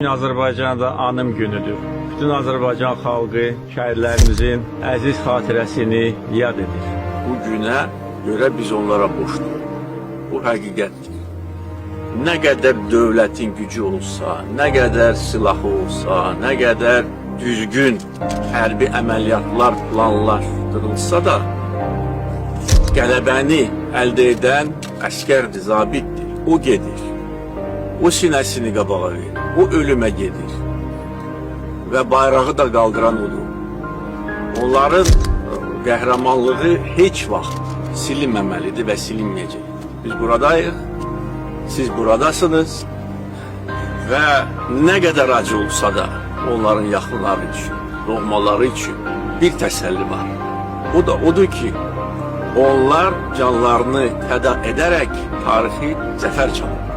Azərbaycanda anım günüdür. Bütün Azərbaycan xalqı şəhidlərimizin əziz xatirəsini yad edir. Bu günə görə biz onlara borcluyuq. Bu həqiqətdir. Nə qədər dövlətin gücü olsa, nə qədər silahı olsa, nə qədər düzgün hərbi əməliyyatlar, planlar qırılsa da, qələbəni əldə edən əskərdir, zabitdir. O gedir. O sinəsini qabağa verir. O ölümə gedir. Və bayrağı da qaldıran odur. Onların qəhrəmanlığı heç vaxt silinməməlidir və silinməyəcək. Biz buradayıq, siz buradasınız və nə qədər acı olsa da onların yaxınları üçün, doğmaları üçün bir təsəlli var. O da odur ki, onlar canlarını fəda edərək tarixi zəfər çalır.